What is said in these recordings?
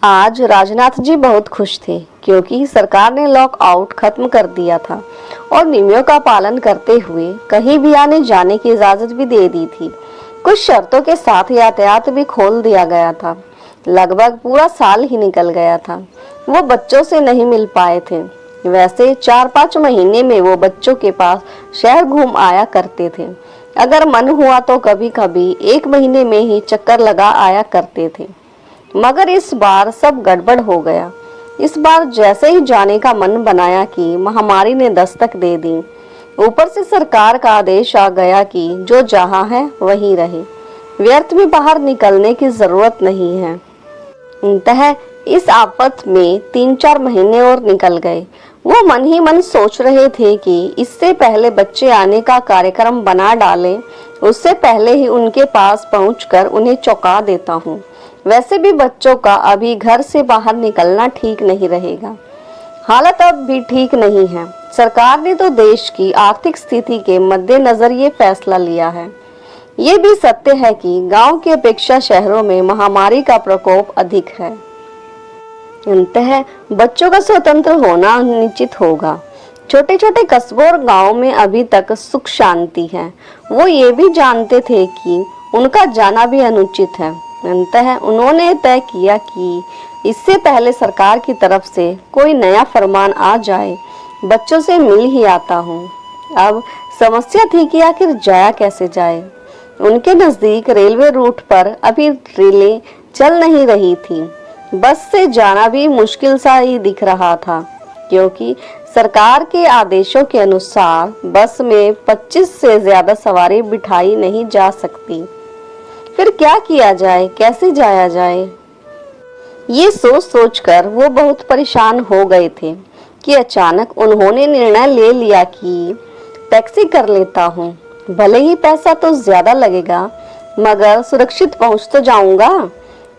आज राजनाथ जी बहुत खुश थे क्योंकि सरकार ने लॉक आउट खत्म कर दिया था और नियमों का पालन करते हुए कहीं भी आने जाने की इजाजत भी दे दी थी। कुछ शर्तों के साथ यातायात भी खोल दिया गया था। लगभग पूरा साल ही निकल गया था। वो बच्चों से नहीं मिल पाए थे। वैसे 4-5 महीने में वो बच्चों के पास शहर घूम आया करते थे। अगर मन हुआ तो कभी कभी 1 महीने में ही चक्कर लगा आया करते थे। मगर इस बार सब गड़बड़ हो गया। इस बार जैसे ही जाने का मन बनाया कि महामारी ने दस्तक दे दी। ऊपर से सरकार का आदेश आ गया कि जो जहां है वहीं रहे, व्यर्थ में बाहर निकलने की जरूरत नहीं है। अंततः इस आफत में 3-4 महीने और निकल गए। वो मन ही मन सोच रहे थे कि इससे पहले बच्चे आने का कार्यक्रम बना डालें, उससे पहले ही उनके पास पहुंचकर उन्हें चौंका देता हूँ। वैसे भी बच्चों का अभी घर से बाहर निकलना ठीक नहीं रहेगा। हालत अब भी ठीक नहीं है। सरकार ने तो देश की आर्थिक स्थिति के मद्देनजर ये फैसला लिया है। ये भी सत्य है कि गांव की अपेक्षा शहरों में महामारी का प्रकोप अधिक है। अंततः बच्चों का स्वतंत्र होना निश्चित होगा। छोटे छोटे कस्बों और गाँव में अभी तक सुख शांति है। वो ये भी जानते थे कि उनका जाना भी अनुचित है। अंततः उन्होंने तय किया कि इससे पहले सरकार की तरफ से कोई नया फरमान आ जाए, बच्चों से मिल ही आता हूँ। अब समस्या थी कि आखिर जाया कैसे जाए। उनके नजदीक रेलवे रूट पर अभी रेलें चल नहीं रही थी। बस से जाना भी मुश्किल सा ही दिख रहा था, क्योंकि सरकार के आदेशों के अनुसार बस में 25 से ज्यादा सवारी बिठाई नहीं जा सकती। फिर क्या किया जाए, कैसे जाया जाए? ये सोच सोचकर वो बहुत परेशान हो गए थे कि अचानक उन्होंने निर्णय ले लिया कि टैक्सी कर लेता हूँ। भले ही पैसा तो ज्यादा लगेगा, मगर सुरक्षित पहुँच तो जाऊंगा।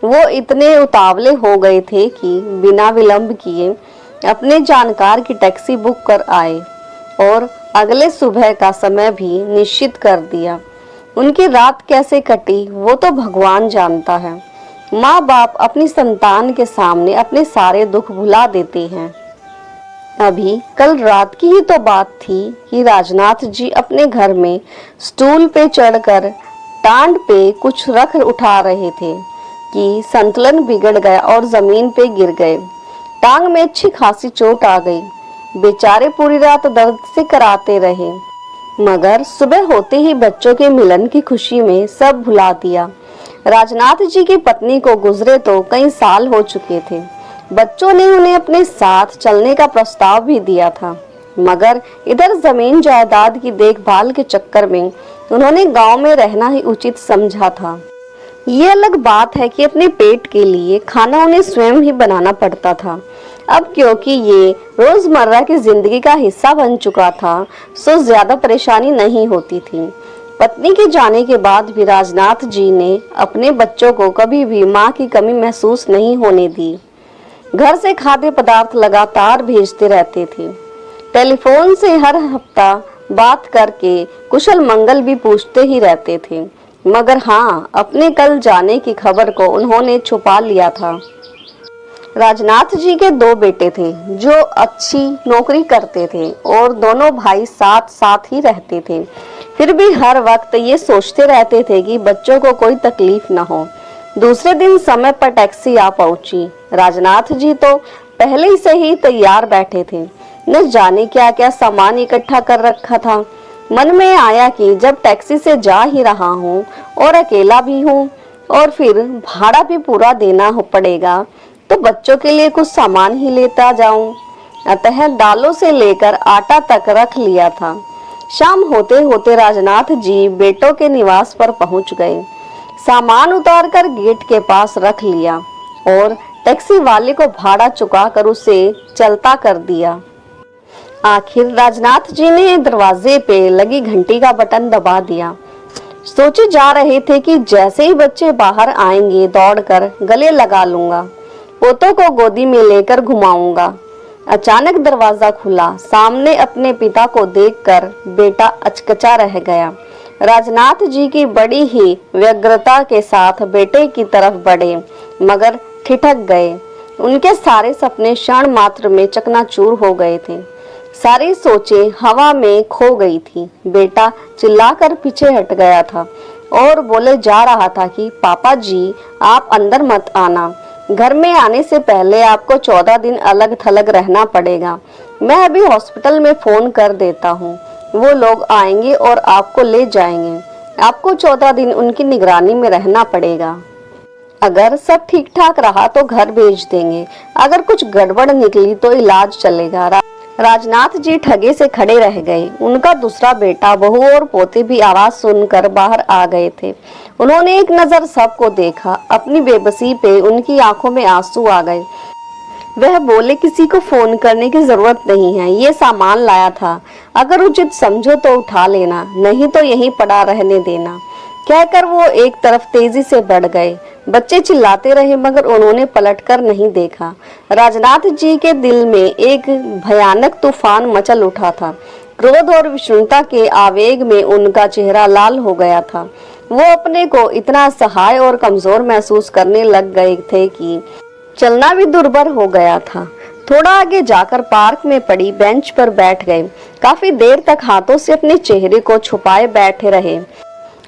वो इतने उतावले हो गए थे कि बिना विलंब किए अपने जानकार की टैक्सी बुक कर आए और अगले सुबह का समय भी निश्चित कर दिया। उनकी रात कैसे कटी वो तो भगवान जानता है। माँ बाप अपनी संतान के सामने अपने सारे दुख भुला देते हैं। अभी कल रात की ही तो बात थी कि राजनाथ जी अपने घर में स्टूल पे चढ़कर टांड पे कुछ रख उठा रहे थे कि संतुलन बिगड़ गया और जमीन पे गिर गए। टांग में अच्छी खासी चोट आ गई। बेचारे पूरी रात दर्द से कराते रहे, मगर सुबह होते ही बच्चों के मिलन की खुशी में सब भुला दिया। राजनाथ जी की पत्नी को गुजरे तो कई साल हो चुके थे। बच्चों ने उन्हें अपने साथ चलने का प्रस्ताव भी दिया था, मगर इधर जमीन जायदाद की देखभाल के चक्कर में उन्होंने गांव में रहना ही उचित समझा था। ये अलग बात है कि अपने पेट के लिए खाना उन्हें स्वयं ही बनाना पड़ता था। अब क्योंकि ये रोजमर्रा की जिंदगी का हिस्सा बन चुका था, सो ज्यादा परेशानी नहीं होती थी। पत्नी के जाने के बाद भी राजनाथ जी ने अपने बच्चों को कभी भी माँ की कमी महसूस नहीं होने दी। घर से खाद्य पदार्थ लगातार भेजते रहते थे। टेलीफोन से हर हफ्ता बात करके कुशल मंगल भी पूछते ही रहते थे। मगर हाँ, अपने कल जाने की खबर को उन्होंने छुपा लिया था। राजनाथ जी के 2 बेटे थे जो अच्छी नौकरी करते थे और दोनों भाई साथ साथ ही रहते थे। फिर भी हर वक्त ये सोचते रहते थे कि बच्चों को कोई तकलीफ न हो। दूसरे दिन समय पर टैक्सी आ पहुंची। राजनाथ जी तो पहले से ही तैयार बैठे थे। न जाने क्या क्या सामान इकट्ठा कर रखा था। मन में आया कि जब टैक्सी से जा ही रहा हूँ और अकेला भी हूँ और फिर भाड़ा भी पूरा देना पड़ेगा, तो बच्चों के लिए कुछ सामान ही लेता जाऊं। अतः दालों से लेकर आटा तक रख लिया था। शाम होते होते राजनाथ जी बेटों के निवास पर पहुंच गए। सामान उतारकर गेट के पास रख लिया और टैक्सी वाले को भाड़ा चुकाकर उसे चलता कर दिया। आखिर राजनाथ जी ने दरवाजे पे लगी घंटी का बटन दबा दिया। सोचे जा रहे थे कि जैसे ही बच्चे बाहर आएंगे दौड़कर गले लगा लूंगा, पोतों को गोदी में लेकर घुमाऊंगा। अचानक दरवाजा खुला। सामने अपने पिता को देखकर बेटा अचकचा रह गया। राजनाथ जी की बड़ी ही व्यग्रता के साथ बेटे की तरफ बढ़े, मगर ठिठक गए। उनके सारे सपने क्षण मात्र में चकनाचूर हो गए थे। सारी सोचें हवा में खो गई थी। बेटा चिल्लाकर पीछे हट गया था और बोले जा रहा था कि पापा जी आप अंदर मत आना, घर में आने से पहले आपको 14 दिन अलग थलग रहना पड़ेगा। मैं अभी हॉस्पिटल में फोन कर देता हूँ, वो लोग आएंगे और आपको ले जाएंगे। आपको 14 दिन उनकी निगरानी में रहना पड़ेगा। अगर सब ठीक ठाक रहा तो घर भेज देंगे, अगर कुछ गड़बड़ निकली तो इलाज चलेगा। राजनाथ जी ठगे से खड़े रह गए। उनका दूसरा बेटा, बहू और पोते भी आवाज सुनकर बाहर आ गए थे। उन्होंने एक नजर सबको देखा। अपनी बेबसी पे उनकी आंखों में आंसू आ गए। वह बोले किसी को फोन करने की जरूरत नहीं है, ये सामान लाया था, अगर उचित समझो तो उठा लेना, नहीं तो यहीं पड़ा रहने देना। कहकर वो एक तरफ तेजी से बढ़ गए। बच्चे चिल्लाते रहे मगर उन्होंने पलटकर नहीं देखा। राजनाथ जी के दिल में एक भयानक तूफान मचल उठा था। क्रोध और विषण्णता के आवेग में उनका चेहरा लाल हो गया था। वो अपने को इतना असहाय और कमजोर महसूस करने लग गए थे कि चलना भी दुर्भर हो गया था। थोड़ा आगे जाकर पार्क में पड़ी बेंच पर बैठ गए। काफी देर तक हाथों से अपने चेहरे को छुपाए बैठे रहे।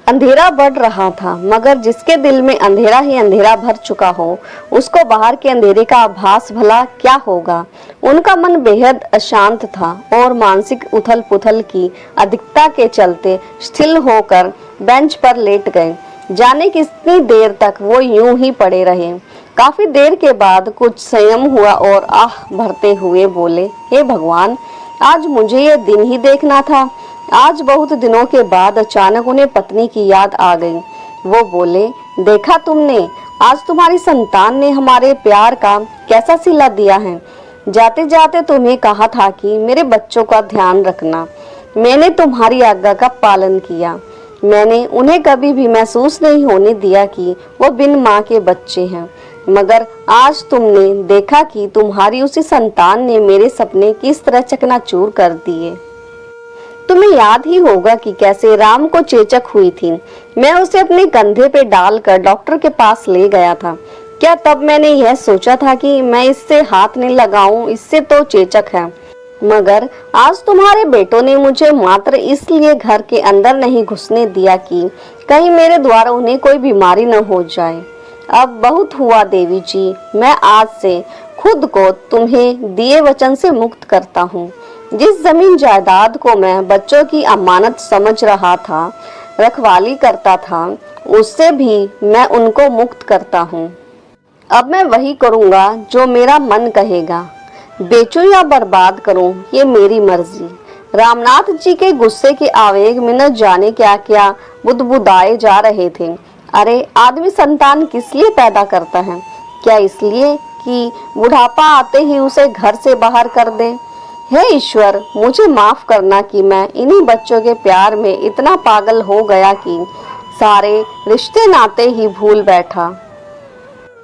अंधेरा बढ़ रहा था, मगर जिसके दिल में अंधेरा ही अंधेरा भर चुका हो, उसको बाहर के अंधेरे का आभास भला क्या होगा। उनका मन बेहद अशांत था और मानसिक उथल पुथल की अधिकता के चलते स्थिर होकर बेंच पर लेट गए। जाने कितनी देर तक वो यूं ही पड़े रहे। काफी देर के बाद कुछ संयम हुआ और आह भरते हुए बोले, हे भगवान, आज मुझे ये दिन ही देखना था। आज बहुत दिनों के बाद अचानक उन्हें पत्नी की याद आ गई। वो बोले, देखा तुमने, आज तुम्हारी संतान ने हमारे प्यार का कैसा सिला दिया है। जाते जाते तुम्हें कहा था कि मेरे बच्चों का ध्यान रखना। मैंने तुम्हारी आज्ञा का पालन किया। मैंने उन्हें कभी भी महसूस नहीं होने दिया कि वो बिन माँ के बच्चे हैं। मगर आज तुमने देखा कि तुम्हारी उसी संतान ने मेरे सपने किस तरह चकनाचूर कर दिए। तुम्हें याद ही होगा कि कैसे राम को चेचक हुई थी। मैं उसे अपने कंधे पे डालकर डॉक्टर के पास ले गया था। क्या तब मैंने यह सोचा था कि मैं इससे हाथ नहीं लगाऊं, इससे तो चेचक है। मगर आज तुम्हारे बेटों ने मुझे मात्र इसलिए घर के अंदर नहीं घुसने दिया कि कहीं मेरे द्वारा उन्हें कोई बीमारी न हो जाए। अब बहुत हुआ देवी जी, मैं आज से खुद को तुम्हें दिए वचन से मुक्त करता हूँ। जिस जमीन जायदाद को मैं बच्चों की अमानत समझ रहा था, रखवाली करता था, उससे भी मैं उनको मुक्त करता हूँ। अब मैं वही करूँगा जो मेरा मन कहेगा। बेचूं या बर्बाद करूं, ये मेरी मर्जी। रामनाथ जी के गुस्से के आवेग में न जाने क्या क्या बुदबुदाए जा रहे थे। अरे, आदमी संतान किस लिए पैदा करता है? क्या इसलिए कि बुढ़ापा आते ही उसे घर से बाहर कर दे? हे ईश्वर, मुझे माफ करना कि मैं इन्हीं बच्चों के प्यार में इतना पागल हो गया कि सारे रिश्ते नाते ही भूल बैठा।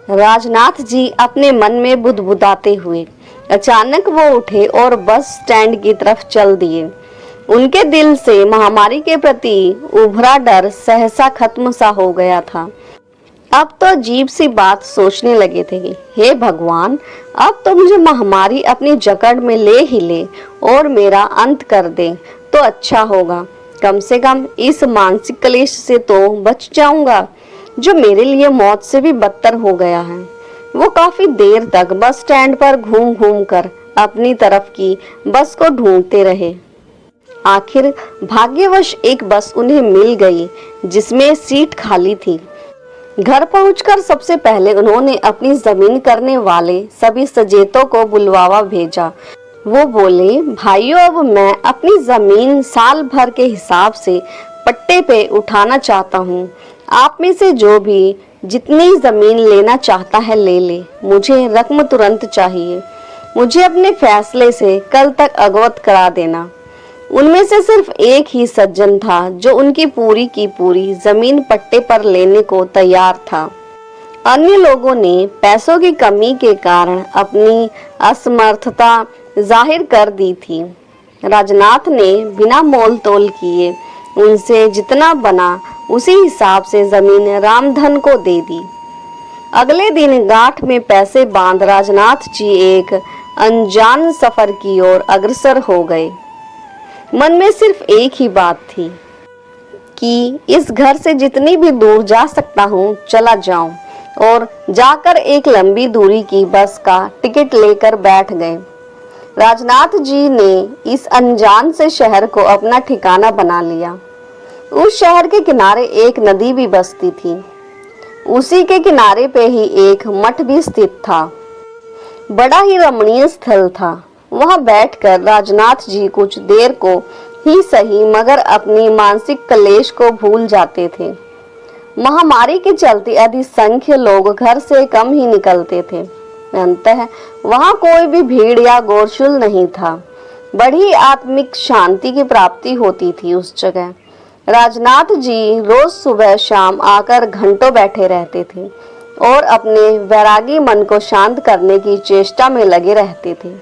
राजनाथ जी अपने मन में बुदबुदाते हुए अचानक वो उठे और बस स्टैंड की तरफ चल दिए। उनके दिल से महामारी के प्रति उभरा डर सहसा खत्म सा हो गया था। अब तो अजीब सी बात सोचने लगे थे, हे भगवान, अब तो मुझे महामारी अपनी जकड़ में ले ही ले और मेरा अंत कर दे तो अच्छा होगा। कम से कम इस मानसिक क्लेश से तो बच जाऊंगा जो मेरे लिए मौत से भी बदतर हो गया है। वो काफी देर तक बस स्टैंड पर घूम घूम कर अपनी तरफ की बस को ढूंढते रहे। आखिर भाग्यवश एक बस उन्हें मिल गई जिसमें सीट खाली थी। घर पहुंचकर सबसे पहले उन्होंने अपनी जमीन करने वाले सभी सजेतों को बुलवावा भेजा। वो बोले, भाइयों, अब मैं अपनी जमीन साल भर के हिसाब से पट्टे पे उठाना चाहता हूँ। आप में से जो भी जितनी जमीन लेना चाहता है ले ले। मुझे रकम तुरंत चाहिए। मुझे अपने फैसले से कल तक अवगत करा देना। उनमें से सिर्फ एक ही सज्जन था जो उनकी पूरी की पूरी जमीन पट्टे पर लेने को तैयार था। अन्य लोगों ने पैसों की कमी के कारण अपनी असमर्थता जाहिर कर दी थी। राजनाथ ने बिना मोल तोल किए उनसे जितना बना उसी हिसाब से जमीन रामधन को दे दी। अगले दिन गांठ में पैसे बांध राजनाथ जी एक अनजान सफर की ओर अग्रसर हो गए। मन में सिर्फ एक ही बात थी कि इस घर से जितनी भी दूर जा सकता हूँ चला जाऊं, और जाकर एक लंबी दूरी की बस का टिकट लेकर बैठ गए। राजनाथ जी ने इस अनजान से शहर को अपना ठिकाना बना लिया। उस शहर के किनारे एक नदी भी बसती थी। उसी के किनारे पे ही एक मठ भी स्थित था। बड़ा ही रमणीय स्थल था। वहां बैठकर राजनाथ जी कुछ देर को ही सही मगर अपनी मानसिक क्लेश को भूल जाते थे। महामारी के चलते अधिसंख्य लोग घर से कम ही निकलते थे। अंततः वहां कोई भी भीड़ या गोरशुल नहीं था। बड़ी आत्मिक शांति की प्राप्ति होती थी उस जगह। राजनाथ जी रोज सुबह शाम आकर घंटों बैठे रहते थे और अपने वैरागी मन को शांत करने की चेष्टा में लगे रहते थे।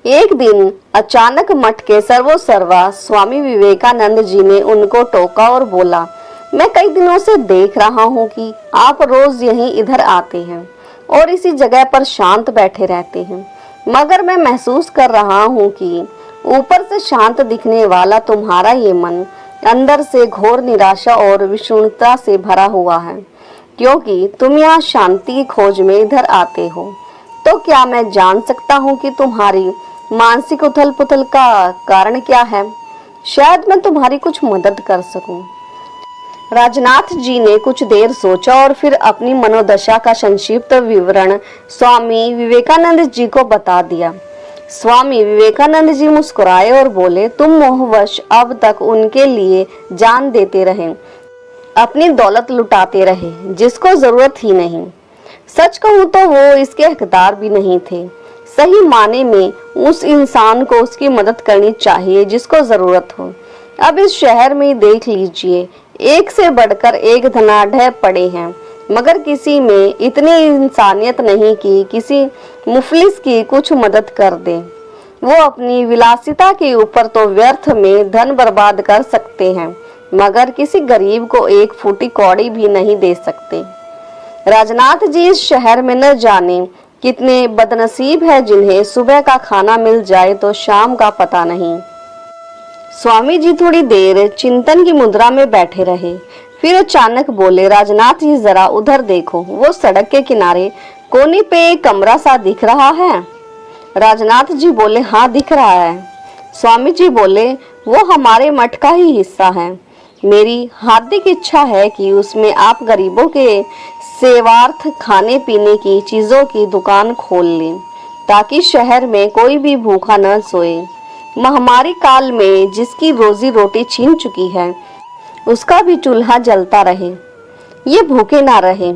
एक दिन अचानक मठ के सर्वोसर्वा स्वामी विवेकानंद जी ने उनको टोका और बोला, मैं कई दिनों से देख रहा हूँ कि आप रोज यहीं इधर आते हैं और इसी जगह पर शांत बैठे रहते हैं, मगर मैं महसूस कर रहा हूँ कि ऊपर से शांत दिखने वाला तुम्हारा ये मन अंदर से घोर निराशा और विषण्णता से भरा हुआ है, क्योंकि तुम यहाँ शांति की खोज में इधर आते हो। तो क्या मैं जान सकता हूँ कि तुम्हारी मानसिक उथल पुथल का कारण क्या है? शायद मैं तुम्हारी कुछ मदद कर सकूं। राजनाथ जी ने कुछ देर सोचा और फिर अपनी मनोदशा का संक्षिप्त विवरण स्वामी विवेकानंद जी को बता दिया। स्वामी विवेकानंद जी मुस्कुराए और बोले, तुम मोहवश अब तक उनके लिए जान देते रहे, अपनी दौलत लुटाते रहे, जिसको जरूरत ही नहीं। सच कहूं तो वो इसके हकदार भी नहीं थे। सही माने में उस इंसान को उसकी मदद करनी चाहिए जिसको जरूरत हो। अब इस शहर में देख लीजिए, एक से बढ़कर एक धनाढ्य पड़े हैं, मगर किसी में इतनी इंसानियत नहीं कि किसी मुफलिस की कुछ मदद कर दे। वो अपनी विलासिता के ऊपर तो व्यर्थ में धन बर्बाद कर सकते हैं, मगर किसी गरीब को एक फूटी कौड़ी भी नहीं दे सकते। राजनाथ जी इस शहर में न जाने कितने बदनसीब है जिन्हें सुबह का खाना मिल जाए तो शाम का पता नहीं। स्वामी जी थोड़ी देर चिंतन की मुद्रा में बैठे रहे, फिर अचानक बोले, राजनाथ जी जरा उधर देखो, वो सड़क के किनारे कोने पे एक कमरा सा दिख रहा है। राजनाथ जी बोले, हाँ दिख रहा है। स्वामी जी बोले, वो हमारे मठ का ही हिस्सा है। मेरी हार्दिक इच्छा है कि उसमें आप गरीबों के सेवार्थ खाने पीने की चीजों की दुकान खोल लें, ताकि शहर में कोई भी भूखा न सोए। महामारी काल में जिसकी रोजी रोटी छीन चुकी है, उसका भी चूल्हा जलता रहे, ये भूखे ना रहे।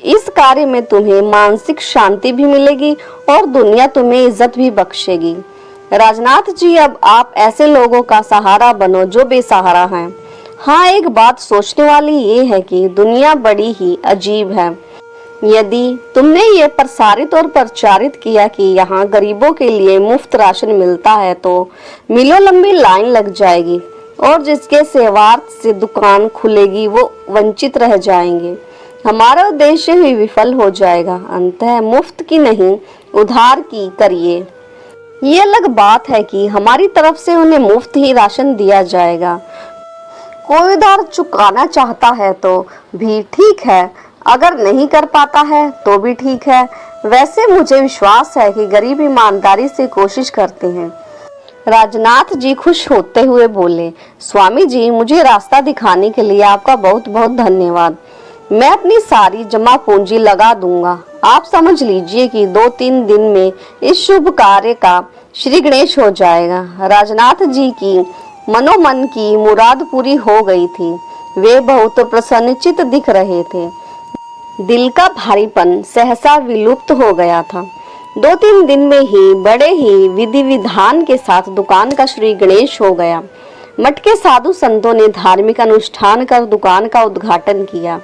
इस कार्य में तुम्हें मानसिक शांति भी मिलेगी और दुनिया तुम्हें इज्जत भी बख्शेगी। राजनाथ जी, अब आप ऐसे लोगों का सहारा बनो जो बेसहारा हैं। हाँ, एक बात सोचने वाली ये है कि दुनिया बड़ी ही अजीब है। यदि तुमने ये प्रसारित और प्रचारित किया कि यहाँ गरीबों के लिए मुफ्त राशन मिलता है, तो मीलों लंबी लाइन लग जाएगी और जिसके सेवार्थ से दुकान खुलेगी वो वंचित रह जाएंगे। हमारा उद्देश्य ही विफल हो जाएगा। अंततः मुफ्त की नहीं, उधार की करिए। ये अलग बात है कि हमारी तरफ से उन्हें मुफ्त ही राशन दिया जाएगा। कोई उधार चुकाना चाहता है तो भी ठीक है, अगर नहीं कर पाता है तो भी ठीक है। वैसे मुझे विश्वास है कि गरीब ईमानदारी से कोशिश करते हैं। राजनाथ जी खुश होते हुए बोले, स्वामी जी, मुझे रास्ता दिखाने के लिए आपका बहुत बहुत धन्यवाद। मैं अपनी सारी जमा पूंजी लगा दूंगा। आप समझ लीजिए कि 2-3 दिन में इस शुभ कार्य का श्री गणेश हो जाएगा। राजनाथ जी की मनोमन की मुराद पूरी हो गई थी। वे बहुत प्रसन्नचित दिख रहे थे। दिल का भारीपन सहसा विलुप्त हो गया था। 2-3 दिन में ही बड़े ही विधि विधान के साथ दुकान का श्री गणेश हो गया। मठ के साधु संतों ने धार्मिक अनुष्ठान कर दुकान का उद्घाटन किया।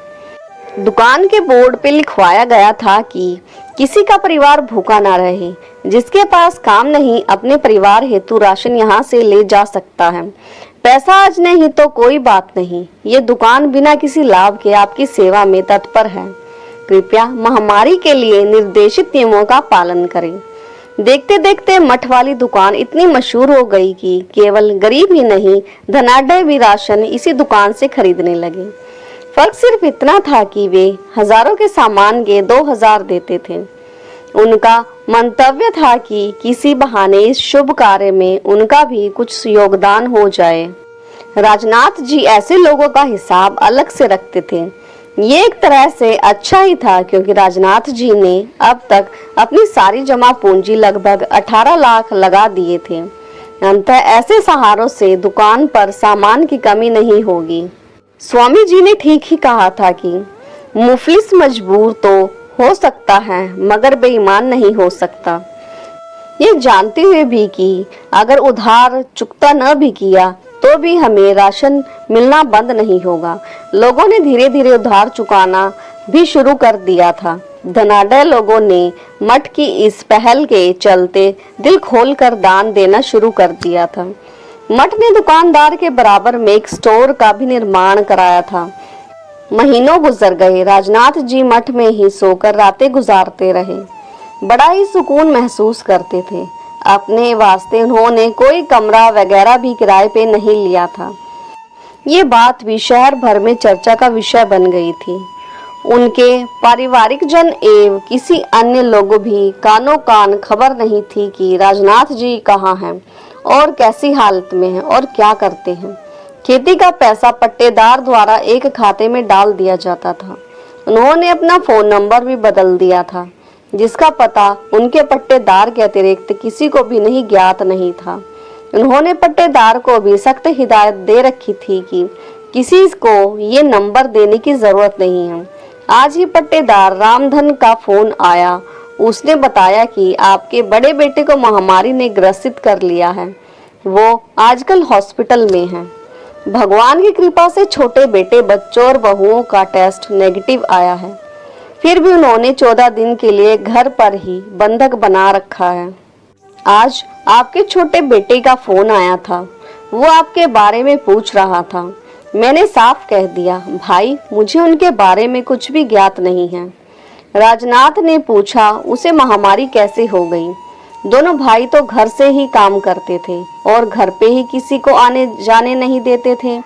दुकान के बोर्ड पे लिखवाया गया था कि किसी का परिवार भूखा ना रहे। जिसके पास काम नहीं, अपने परिवार हेतु राशन यहाँ से ले जा सकता है। पैसा आज नहीं तो कोई बात नहीं, ये दुकान बिना किसी लाभ के आपकी सेवा में तत्पर है। कृपया महामारी के लिए निर्देशित नियमों का पालन करें। देखते देखते मठ वाली दुकान इतनी मशहूर हो गई कि केवल गरीब ही नहीं, धनाढ्य भी राशन इसी दुकान से खरीदने लगे। फर्क सिर्फ इतना था कि वे हजारों के सामान के 2000 देते थे। उनका मंतव्य था कि किसी बहाने इस शुभ कार्य में उनका भी कुछ योगदान हो जाए। राजनाथ जी ऐसे लोगों का हिसाब अलग से रखते थे। ये एक तरह से अच्छा ही था, क्योंकि राजनाथ जी ने अब तक अपनी सारी जमा पूंजी लगभग 18 लाख लगा दिए थे। अंततः ऐसे सहारों से दुकान पर सामान की कमी नहीं होगी। स्वामी जी ने ठीक ही कहा था कि मुफलिस मजबूर तो हो सकता है मगर बेईमान नहीं हो सकता। ये जानते हुए भी कि अगर उधार चुकता न भी किया तो भी हमें राशन मिलना बंद नहीं होगा, लोगों ने धीरे धीरे उधार चुकाना भी शुरू कर दिया था। धनाढ्य लोगों ने मठ की इस पहल के चलते दिल खोलकर दान देना शुरू कर दिया था। मठ ने दुकानदार के बराबर में एक स्टोर का भी निर्माण कराया था। महीनों गुजर गए। राजनाथ जी मठ में ही सोकर रातें गुजारते रहे। बड़ा ही सुकून महसूस करते थे। अपने वास्ते उन्होंने कोई कमरा वगैरह भी किराए पे नहीं लिया था। ये बात भी शहर भर में चर्चा का विषय बन गई थी। उनके पारिवारिक जन एवं किसी अन्य लोगों भी कानों कान खबर नहीं थी कि राजनाथ जी कहाँ हैं और कैसी हालत में हैं और क्या करते हैं। खेती का पैसा पट्टेदार द्वारा एक खाते में डाल दिया जाता था। उन्होंने अपना फोन नंबर भी बदल दिया था, जिसका पता उनके पट्टेदार के अतिरिक्त किसी को भी नहीं ज्ञात नहीं था। उन्होंने पट्टेदार को भी सख्त हिदायत दे रखी थी कि किसी को ये नंबर देने की जरूरत नहीं है। आज ही पट्टेदार रामधन का फोन आया। उसने बताया कि आपके बड़े बेटे को महामारी ने ग्रसित कर लिया है, वो आजकल हॉस्पिटल में है। भगवान की कृपा से छोटे बेटे बच्चों और बहुओं का टेस्ट नेगेटिव आया है। फिर भी उन्होंने 14 दिन के लिए घर पर ही बंधक बना रखा है। आज आपके छोटे बेटे का फोन आया था। वो आपके बारे में पूछ रहा था। मैंने साफ कह दिया, भाई मुझे उनके बारे में कुछ भी ज्ञात नहीं है। राजनाथ ने पूछा, उसे महामारी कैसे हो गई? दोनों भाई तो घर से ही काम करते थे और घर पे ही किसी को आने जाने नहीं देते थे,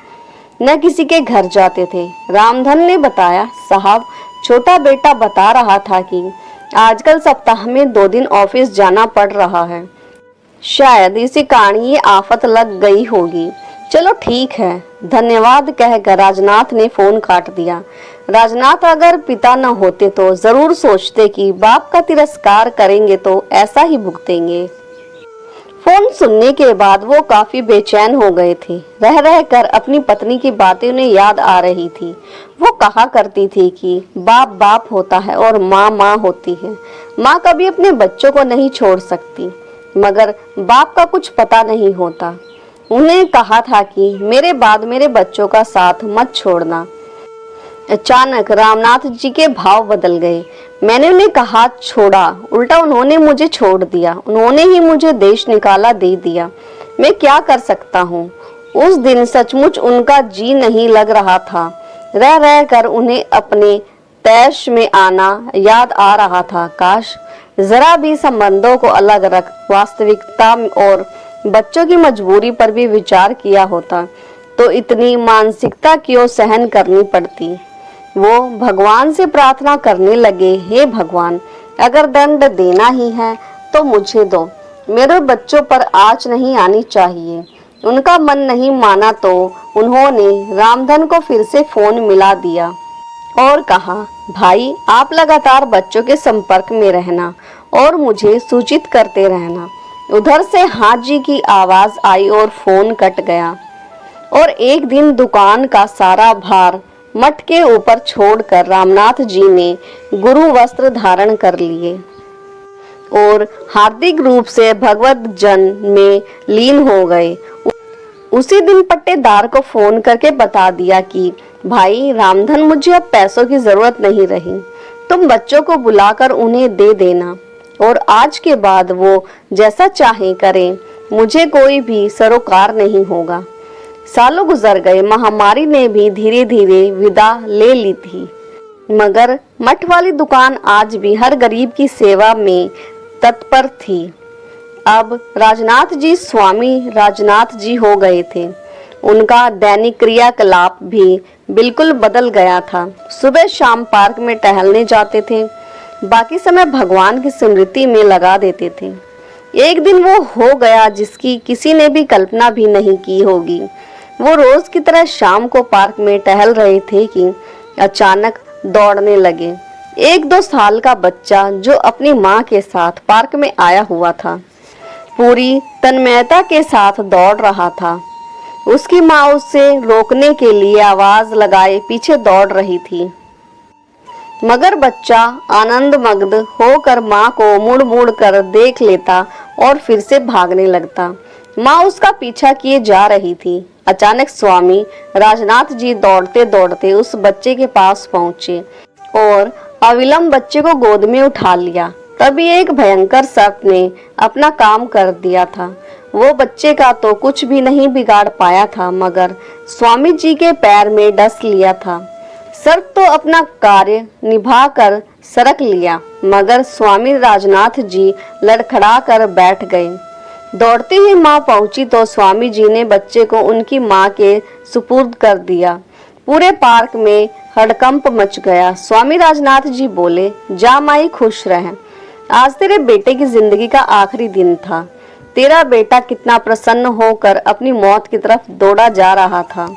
न किसी के घर जाते थे। रामधन ने बताया, साहब छोटा बेटा बता रहा था कि आजकल सप्ताह में 2 दिन ऑफिस जाना पड़ रहा है। शायद इसी कारण ये आफत लग गई होगी। चलो ठीक है, धन्यवाद कहकर राजनाथ ने फोन काट दिया। राजनाथ अगर पिता न होते तो जरूर सोचते कि बाप का तिरस्कार करेंगे तो ऐसा ही भुगतेंगे। फोन सुनने के बाद वो काफी बेचैन हो गए थे। रह रह कर अपनी पत्नी की बातें उन्हें याद आ रही थी। वो कहा करती थी कि बाप बाप होता है और माँ माँ होती है। माँ कभी अपने बच्चों को नहीं छोड़ सकती, मगर बाप का कुछ पता नहीं होता। उन्हें कहा था कि मेरे बाद मेरे बच्चों का साथ मत छोड़ना। अचानक रामनाथ जी के भाव बदल गए। मैंने उन्हें कहा छोड़ा, उल्टा उन्होंने मुझे छोड़ दिया। उन्होंने ही मुझे देश निकाला दे दिया। मैं क्या कर सकता हूँ? उस दिन सचमुच उनका जी नहीं लग रहा था। रह रह कर उन्हें अपने तैश में आना याद आ रहा था। काश जरा भी संबंधों को अलग रख वास्तविकता और बच्चों की मजबूरी पर भी विचार किया होता तो इतनी मानसिकता क्यों सहन करनी पड़ती। वो भगवान से प्रार्थना करने लगे, हे भगवान, अगर दंड देना ही है तो मुझे दो। मेरे बच्चों पर आँच नहीं आनी चाहिए। उनका मन नहीं माना तो उन्होंने रामधन को फिर से फोन मिला दिया और कहा, भाई आप लगातार बच्चों के संपर्क में रहना और मुझे सूचित करते रहना। उधर से हाथ जी की आवाज आई और फोन कट गया। और एक दिन दुकान का सारा भार मठ के ऊपर छोड़कर रामनाथ जी ने गुरु वस्त्र धारण कर लिए और हार्दिक रूप से भगवत जन में लीन हो गए। उसी दिन पट्टेदार को फोन करके बता दिया कि भाई रामधन, मुझे अब पैसों की जरूरत नहीं रही, तुम बच्चों को बुलाकर उन्हें दे देना और आज के बाद वो जैसा चाहे करें, मुझे कोई भी सरोकार नहीं होगा। सालों गुजर गए। महामारी ने भी धीरे धीरे विदा ले ली थी। मगर मठ वाली दुकान आज भी हर गरीब की सेवा में तत्पर थी। अब राजनाथ जी स्वामी राजनाथ जी हो गए थे। उनका दैनिक क्रियाकलाप भी बिल्कुल बदल गया था। सुबह शाम पार्क में टहलने जाते थे, बाकी समय भगवान की स्मृति में लगा देते थे। एक दिन वो हो गया जिसकी किसी ने भी कल्पना भी नहीं की होगी। वो रोज की तरह शाम को पार्क में टहल रहे थे कि अचानक दौड़ने लगे। 1-2 साल का बच्चा जो अपनी माँ के साथ पार्क में आया हुआ था, पूरी तन्मयता के साथ दौड़ रहा था। उसकी माँ उसे रोकने के लिए आवाज लगाए पीछे दौड़ रही थी, मगर बच्चा आनंद मग्न होकर माँ को मुड़ मुड़ कर देख लेता और फिर से भागने लगता। माँ उसका पीछा किए जा रही थी। अचानक स्वामी राजनाथ जी दौड़ते दौड़ते उस बच्चे के पास पहुंचे और अविलंब बच्चे को गोद में उठा लिया। तभी एक भयंकर सर्प ने अपना काम कर दिया था। वो बच्चे का तो कुछ भी नहीं बिगाड़ पाया था, मगर स्वामी जी के पैर में डस लिया था। सर्प तो अपना कार्य निभा कर सरक लिया, मगर स्वामी राजनाथ जी लड़खड़ा कर बैठ गए। दौड़ती हुई माँ पहुंची तो स्वामी जी ने बच्चे को उनकी माँ के सुपुर्द कर दिया। पूरे पार्क में हड़कंप मच गया। स्वामी राजनाथ जी बोले, जा माई खुश रह, आज तेरे बेटे की जिंदगी का आखिरी दिन था। तेरा बेटा कितना प्रसन्न होकर अपनी मौत की तरफ दौड़ा जा रहा था।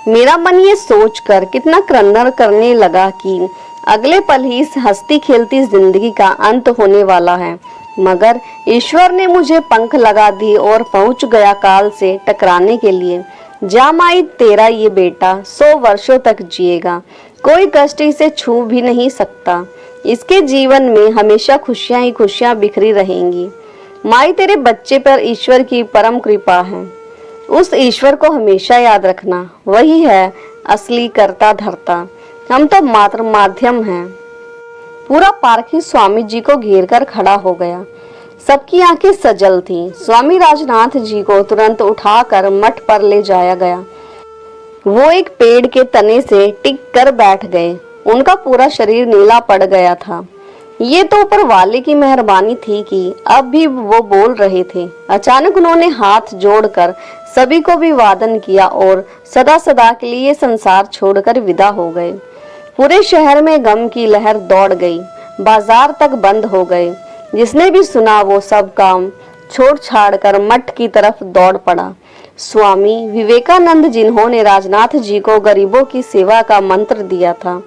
मेरा मन ये सोचकर कितना क्रंदन करने लगा कि अगले पल ही इस हंसती खेलती जिंदगी का अंत होने वाला है, मगर ईश्वर ने मुझे पंख लगा दी और पहुंच गया काल से टकराने के लिए। जा माई, तेरा ये बेटा 100 वर्षों तक जिएगा, कोई कष्ट इसे छू भी नहीं सकता। इसके जीवन में हमेशा खुशियां ही खुशियां बिखरी रहेंगी। माई, तेरे बच्चे पर ईश्वर की परम कृपा है। उस ईश्वर को हमेशा याद रखना, वही है असली करता धरता, हम तो मात्र माध्यम हैं। पूरा पार्क ही स्वामी जी को घेर कर खड़ा हो गया। सबकी आंखें सजल थीं। स्वामी राजनाथ जी को तुरंत उठाकर मठ पर ले जाया गया। वो एक पेड़ के तने से टिक कर बैठ गए। उनका पूरा शरीर नीला पड़ गया था। ये तो ऊपर वाले की मेहरबानी थी कि अब भी वो बोल रहे थे। अचानक उन्होंने हाथ जोड़कर सभी को अभिवादन किया और सदा सदा के लिए संसार छोड़कर विदा हो गए। पूरे शहर में गम की लहर दौड़ गई। बाजार तक बंद हो गए। जिसने भी सुना वो सब काम छोड़ छाड़ कर मठ की तरफ दौड़ पड़ा। स्वामी विवेकानंद, जिन्होंने राजनाथ जी को गरीबों की सेवा का मंत्र दिया था,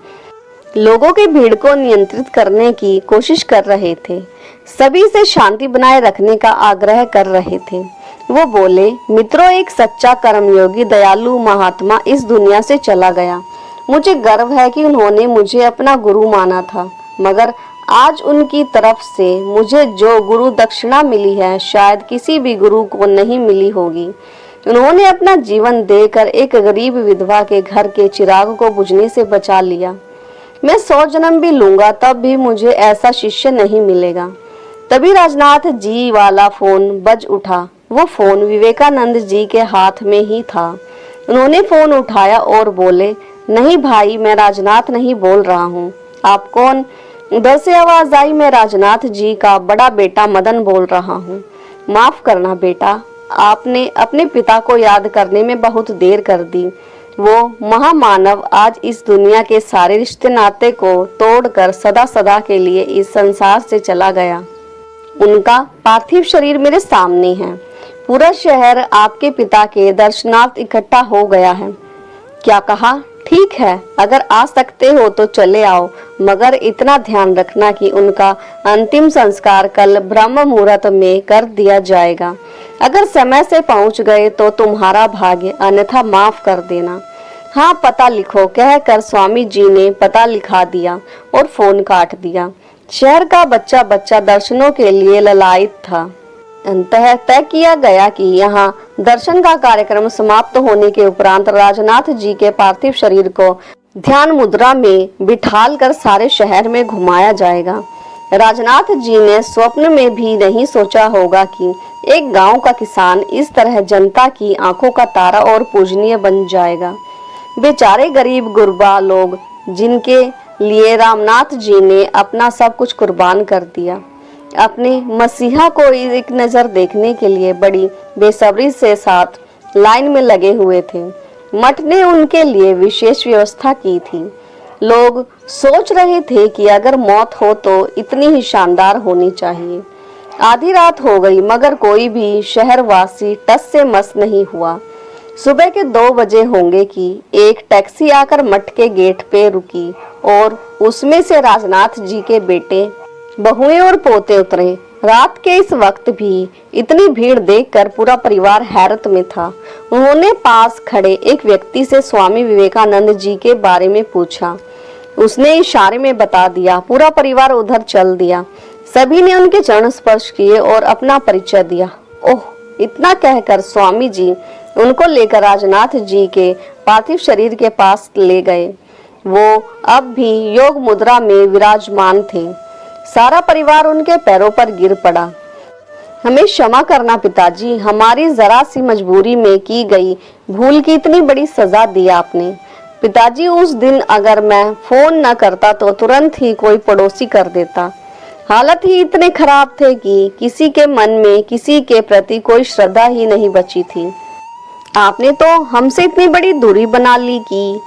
लोगों की भीड़ को नियंत्रित करने की कोशिश कर रहे थे, सभी से शांति बनाए रखने का आग्रह कर रहे थे। वो बोले, मित्रों, एक सच्चा कर्मयोगी दयालु महात्मा इस दुनिया से चला गया। मुझे गर्व है कि उन्होंने मुझे अपना गुरु माना था, मगर आज उनकी तरफ से मुझे जो गुरु दक्षिणा मिली है शायद किसी भी गुरु को नहीं मिली होगी। उन्होंने अपना जीवन देकर एक गरीब विधवा के घर के चिराग को बुझने से बचा लिया। मैं 100 जन्म भी लूंगा तब भी मुझे ऐसा शिष्य नहीं मिलेगा। तभी राजनाथ जी वाला फोन बज उठा। वो फोन विवेकानंद जी के हाथ में ही था। उन्होंने फोन उठाया और बोले, नहीं भाई, मैं राजनाथ नहीं बोल रहा हूँ। आप कौन? उधर से आवाज आई, मैं राजनाथ जी का बड़ा बेटा मदन बोल रहा हूँ। माफ करना बेटा, आपने अपने पिता को याद करने में बहुत देर कर दी। वो महामानव आज इस दुनिया के सारे रिश्ते नाते को तोड़कर सदा सदा के लिए इस संसार से चला गया। उनका पार्थिव शरीर मेरे सामने है। पूरा शहर आपके पिता के दर्शनार्थ इकट्ठा हो गया है। क्या कहा? ठीक है, अगर आ सकते हो तो चले आओ, मगर इतना ध्यान रखना कि उनका अंतिम संस्कार कल ब्रह्म मुहूर्त में कर दिया जाएगा। अगर समय से पहुंच गए तो तुम्हारा भाग्य, अन्यथा माफ कर देना। हाँ, पता लिखो, कहकर स्वामी जी ने पता लिखा दिया और फोन काट दिया। शहर का बच्चा बच्चा दर्शनों के लिए ललायित था। अंततः तय किया गया कि यहाँ दर्शन का कार्यक्रम समाप्त होने के उपरांत राजनाथ जी के पार्थिव शरीर को ध्यान मुद्रा में बिठाल कर सारे शहर में घुमाया जाएगा। राजनाथ जी ने स्वप्न में भी नहीं सोचा होगा कि एक गांव का किसान इस तरह जनता की आंखों का तारा और पूजनीय बन जाएगा। बेचारे गरीब गुरबा लोग, जिनके लिए रामनाथ जी ने अपना सब कुछ कुर्बान कर दिया। अपने मसीहा को एक नज़र देखने के लिए बड़ी बेसब्री से साथ लाइन में लगे हुए थे। मठ ने उनके लिए विशेष व्यवस्था की थी। लोग सोच रहे थे कि अगर मौत हो तो इतनी ही शानदार होनी चाहिए। आधी रात हो गई मगर कोई भी शहरवासी टस से मस नहीं हुआ। सुबह के 2 बजे होंगे कि एक टैक्सी आकर मठ के गेट पे रुकी और उसमें से राजनाथ जी के बेटे, बहुएं और पोते उतरे। रात के इस वक्त भी इतनी भीड़ देखकर पूरा परिवार हैरत में था। उन्होंने पास खड़े एक व्यक्ति से स्वामी विवेकानंद जी के बारे में पूछा। उसने इशारे में बता दिया। पूरा परिवार उधर चल दिया। सभी ने उनके चरण स्पर्श किए और अपना परिचय दिया। ओह, इतना कहकर स्वामी जी उनको लेकर राजनाथ जी के पार्थिव शरीर के पास ले गए। वो अब भी योग मुद्रा में विराजमान थे। सारा परिवार उनके पैरों पर गिर पड़ा। हमें क्षमा करना पिताजी, हमारी जरा सी मजबूरी में की गई भूल की इतनी बड़ी सजा दी आपने। पिताजी, उस दिन अगर मैं फोन न करता तो तुरंत ही कोई पड़ोसी कर देता। हालत ही इतने खराब थे कि किसी के मन में किसी के प्रति कोई श्रद्धा ही नहीं बची थी। आपने तो हमसे इतनी बड़ी दूरी बना ली कि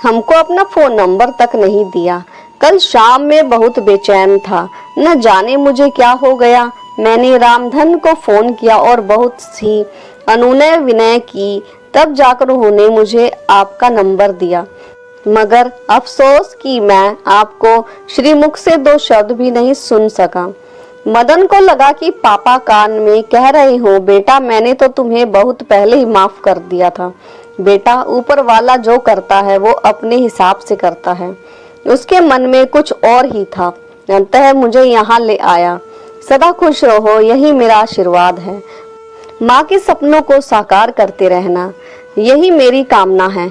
हमको अपना फोन नंबर तक नहीं दिया। कल शाम में बहुत बेचैन था, न जाने मुझे क्या हो गया। मैंने रामधन को फोन किया और बहुत सी अनुनय विनय की, तब जाकर उन्होंने मुझे आपका नंबर दिया। मगर अफसोस कि मैं आपको श्रीमुख से 2 शब्द भी नहीं सुन सका। मदन को लगा कि पापा कान में कह रहे हो, बेटा मैंने तो तुम्हें बहुत पहले ही माफ कर दिया था। बेटा, ऊपर वाला जो करता है वो अपने हिसाब से करता है। उसके मन में कुछ और ही था। अंततः मुझे यहाँ ले आया। सदा खुश रहो, यही मेरा आशीर्वाद है। माँ के सपनों को साकार करते रहना, यही मेरी कामना है।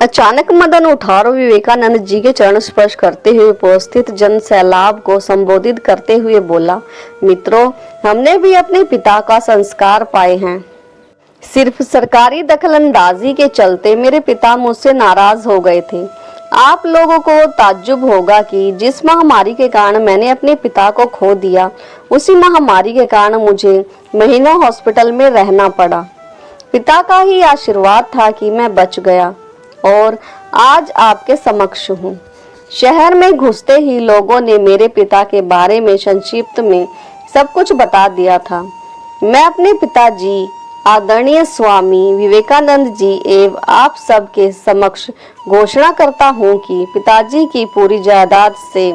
अचानक मदन उठा और विवेकानंद जी के चरण स्पर्श करते हुए उपस्थित जन सैलाब को संबोधित करते हुए बोला, मित्रों, हमने भी अपने पिता का संस्कार पाए हैं। सिर्फ सरकारी दखलंदाजी के चलते मेरे पिता मुझसे नाराज हो गए थे। आप लोगों को ताज्जुब होगा कि जिस महामारी के कारण मैंने अपने पिता को खो दिया, उसी महामारी के कारण मुझे महीनों हॉस्पिटल में रहना पड़ा। पिता का ही आशीर्वाद था कि मैं बच गया और आज आपके समक्ष हूँ। शहर में घुसते ही लोगों ने मेरे पिता के बारे में संक्षिप्त में सब कुछ बता दिया था। मैं अपने पिताजी आदरणीय स्वामी विवेकानंद जी एवं आप सब के समक्ष घोषणा करता हूँ कि पिताजी की पूरी जायदाद से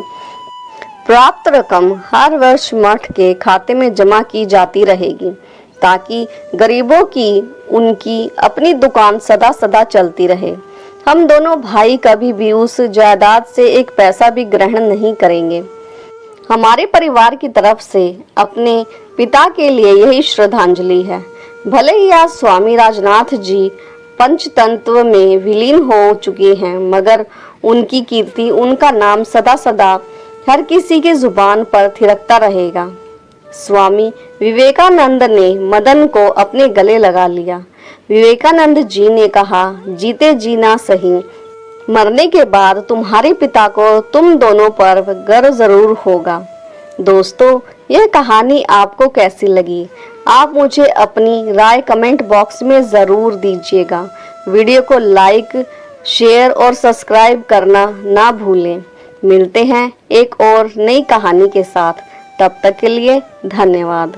प्राप्त रकम हर वर्ष मठ के खाते में जमा की जाती रहेगी, ताकि गरीबों की उनकी अपनी दुकान सदा सदा चलती रहे। हम दोनों भाई कभी भी उस जायदाद से एक पैसा भी ग्रहण नहीं करेंगे। हमारे परिवार की तरफ से अपने पिता के लिए यही श्रद्धांजलि है। भले ही आज स्वामी राजनाथ जी पंचतत्व में विलीन हो चुके हैं, मगर उनकी कीर्ति, उनका नाम सदा सदा हर किसी की जुबान पर थिरकता रहेगा। स्वामी विवेकानंद ने मदन को अपने गले लगा लिया। विवेकानंद जी ने कहा, जीते जी ना सही, मरने के बाद तुम्हारे पिता को तुम दोनों पर गर्व जरूर होगा। दोस्तों, यह कहानी आपको कैसी लगी? आप मुझे अपनी राय कमेंट बॉक्स में ज़रूर दीजिएगा। वीडियो को लाइक, शेयर और सब्सक्राइब करना ना भूलें। मिलते हैं एक और नई कहानी के साथ। तब तक के लिए धन्यवाद।